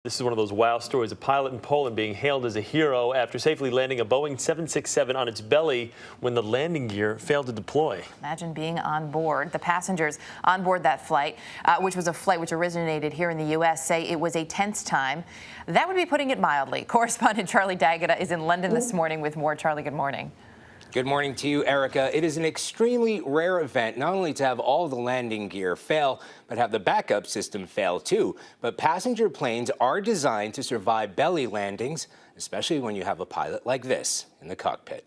This is one of those wow stories. A pilot in Poland being hailed as a hero after safely landing a Boeing 767 on its belly when the landing gear failed to deploy. Imagine being on board. The passengers on board that flight, which was a flight which originated here in the U.S., say it was a tense time. That would be putting it mildly. Correspondent Charlie D'Agata is in London this morning with more. Charlie, good morning. Good morning to you, Erica. It is an extremely rare event not only to have all the landing gear fail, but have the backup system fail too. But passenger planes are designed to survive belly landings, especially when you have a pilot like this in the cockpit.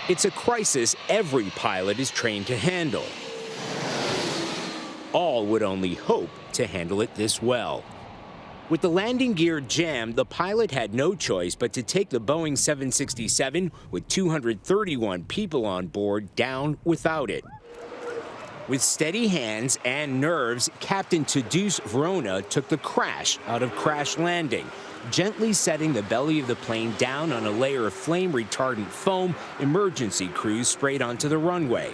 It's a crisis every pilot is trained to handle. All would only hope to handle it this well. With the landing gear jammed, the pilot had no choice but to take the Boeing 767 with 231 people on board down without it. With steady hands and nerves, Captain Tadeusz Wrona took the crash out of crash landing, gently setting the belly of the plane down on a layer of flame-retardant foam emergency crews sprayed onto the runway.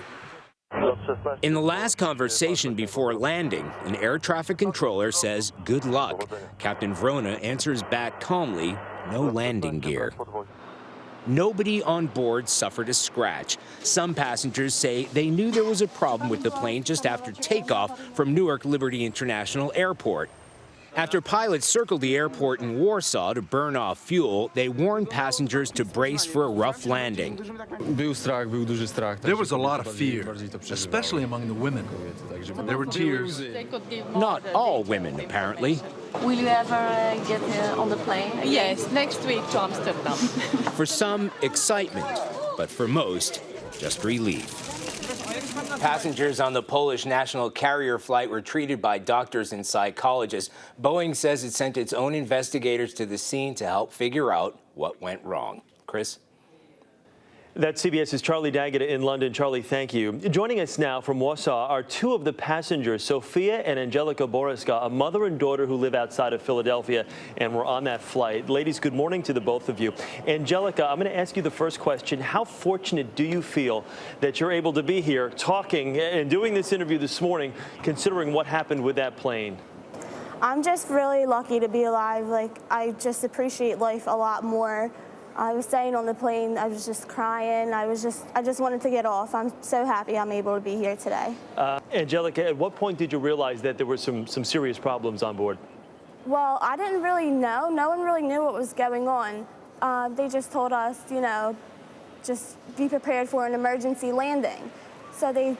In the last conversation before landing, an air traffic controller says, "Good luck." Captain Wrona answers back calmly, "No landing gear." Nobody on board suffered a scratch. Some passengers say they knew there was a problem with the plane just after takeoff from Newark Liberty International Airport. After pilots circled the airport in Warsaw to burn off fuel, they warned passengers to brace for a rough landing. There was a lot of fear, especially among the women. There were tears. Not all women, apparently. Will you ever get on the plane? Yes, next week to Amsterdam. For some, excitement, but for most, just relief. Passengers on the Polish national carrier flight were treated by doctors and psychologists. Boeing says it sent its own investigators to the scene to help figure out what went wrong. Chris? That's CBS's Charlie D'Agata in London. Charlie, thank you. Joining us now from Warsaw are two of the passengers, Sophia and Angelica Boriska, a mother and daughter who live outside of Philadelphia and were on that flight. Ladies, good morning to the both of you. Angelica, I'm going to ask you the first question. How fortunate do you feel that you're able to be here talking and doing this interview this morning, considering what happened with that plane? I'm just really lucky to be alive. I just appreciate life a lot more. I was staying on the plane, I was just crying. I just wanted to get off. I'm so happy I'm able to be here today. Angelica, at what point did you realize that there were some serious problems on board? Well, I didn't really know. No one really knew what was going on. They just told us, just be prepared for an emergency landing. So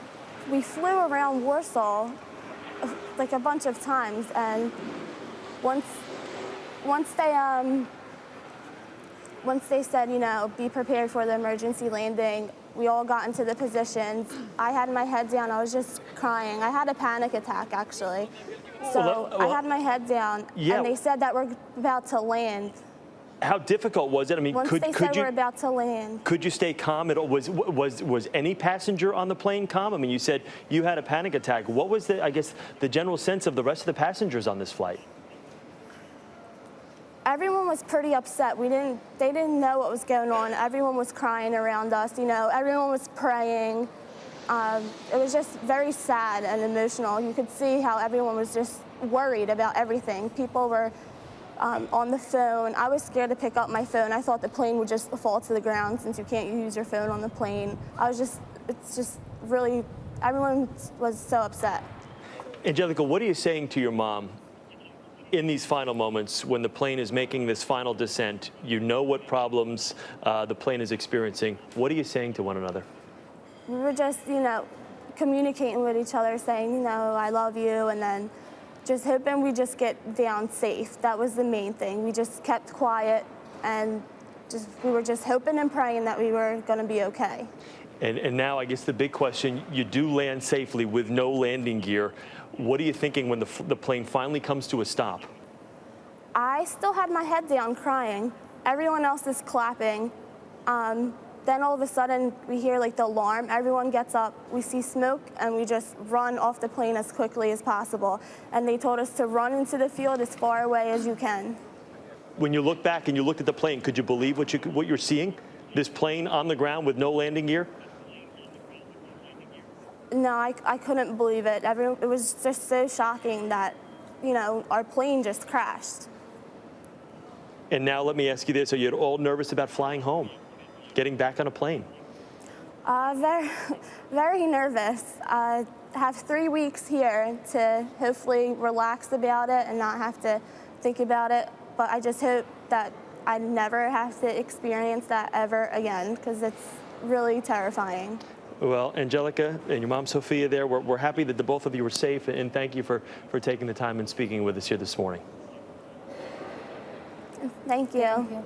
we flew around Warsaw like a bunch of times, and once they said, be prepared for the emergency landing, we all got into the positions. I had my head down. I was just crying. I had a panic attack, actually. So I had my head down, and they said that we're about to land. How difficult was it? I mean, Once they said we're about to land. Could you stay calm at all? Was any passenger on the plane calm? I mean, you said you had a panic attack. What was the general sense of the rest of the passengers on this flight? Everyone was pretty upset. They didn't know what was going on. Everyone was crying around us. Everyone was praying. It was just very sad and emotional. You could see how everyone was just worried about everything. People were on the phone. I was scared to pick up my phone. I thought the plane would just fall to the ground since you can't use your phone on the plane. It's just really, everyone was so upset. Angelica, what are you saying to your mom in these final moments when the plane is making this final descent? You know what problems the plane is experiencing. What are you saying to one another? We were just, communicating with each other, saying, I love you, and then just hoping we just get down safe. That was the main thing. We just kept quiet, and we were just hoping and praying that we were going to be okay. And now I guess the big question, you do land safely with no landing gear. What are you thinking when the plane finally comes to a stop? I still had my head down crying. Everyone else is clapping. Then all of a sudden we hear the alarm. Everyone gets up, we see smoke, and we just run off the plane as quickly as possible. And they told us to run into the field as far away as you can. When you look back and you looked at the plane, could you believe what you're seeing? This plane on the ground with no landing gear? No, I couldn't believe it. It was just so shocking that, our plane just crashed. And now let me ask you this. Are you at all nervous about flying home, getting back on a plane? Very, very nervous. I have 3 weeks here to hopefully relax about it and not have to think about it. But I just hope that I never have to experience that ever again, because it's really terrifying. Well, Angelica and your mom, Sophia, there, we're happy that the both of you were safe, and thank you for taking the time and speaking with us here this morning. Thank you. Thank you.